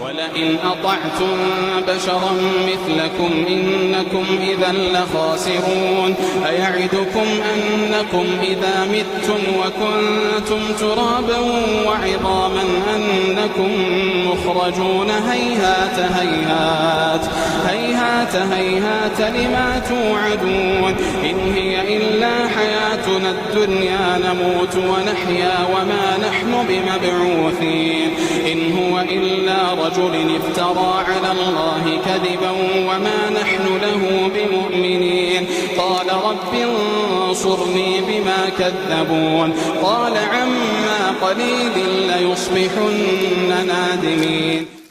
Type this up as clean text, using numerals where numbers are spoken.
ولئن أطعتم بشرا مثلكم إنكم إذا لخاسرون أيعدكم أنكم إذا متم وكنتم ترابا وعظاما أنكم مخرجون هيهات هيهات هيهات هيهات لما توعدون إن هي إلا حياتنا الدنيا نموت ونحيا وما نحن بمبعوثين إن هو إلا رجل افترى على الله كذبا وما نحن له بمؤمنين قال رب انصرني بما كذبون قال عما قليل ليصبحن نادمين.